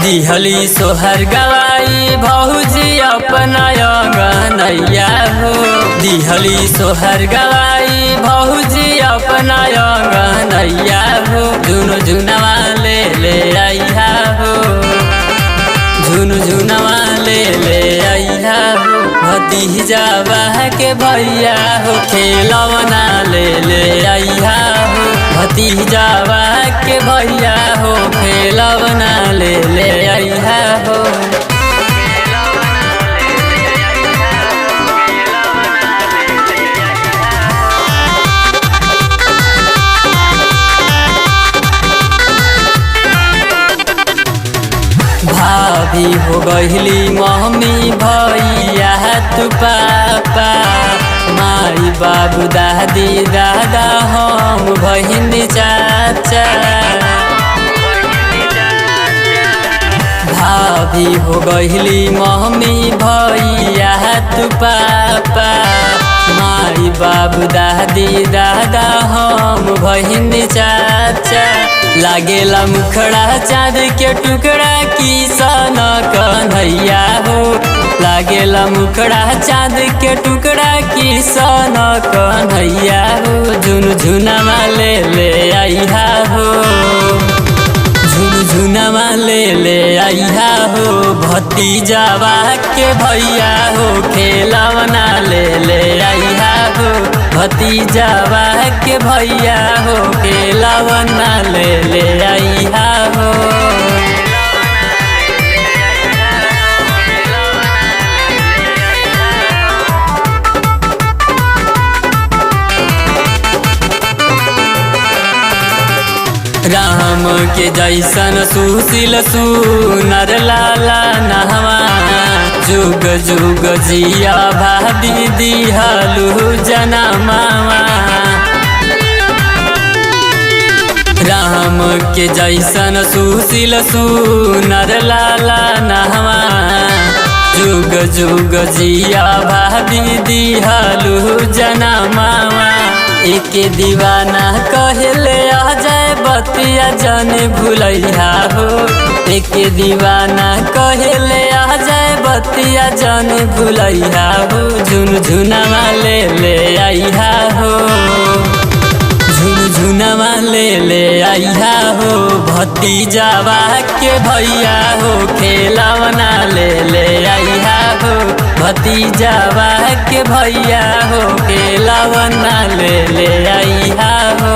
दिहली सोहर गवाई भौजी अपना अंगनैया हो। दिहली सोहर गवाई भौजी अपना अंगनैया हो। झुनु झुनवा ले आइहा हो। झुनु झुनवा ले आइहा हो। भतीजावा के भैया हो खेलवना ले आइहा हो। भतीजावा के भैया हो खेलवना ले आइहा हो। भाभी हो गईली मम्मी भैया तू पापा। माई बाबू दादी दादा हम बहिन चाचा। भाभी हो गईली मम्मी भैया तू पापा। माई बाबू दादी दादा हम बहिन चाचा। लागेला मुखड़ा चाँद के टुकड़ा किसन कन्हैया हो। लागेला मुखड़ा चाँद के टुकड़ा किसन कन्हैया हो। झुन झुनवा ले आइहा हो। झुन झुनवा ले आइहा हो। भतीजावा के भैया हो खेलवना ले आइहा हो। भतीजावा के भैया हो खेलवना ले आइहा हो। राम के जैसन सुशील सुनर लाला नहवा। जुग जुग जिया भाभी दिहलु जनमावा। राम के जैसन सुशील सुनर लाला नहवा। जुग जुग जिया भाभी दिहलु जनमावा। एके दीवाना कहले आ जाए बतिया जाने भूलैहा हो। एके दीवाना कहले आ जाए बतिया जाने भूलैहा हो। झुन झुनवा ले आइहा हो। झुन झुनवा ले आइहा हो। भतीजावा के भैया हो खेलवना ले आइहा हो। भतीजावा के भैया हो खेलवना ले आइहा हो।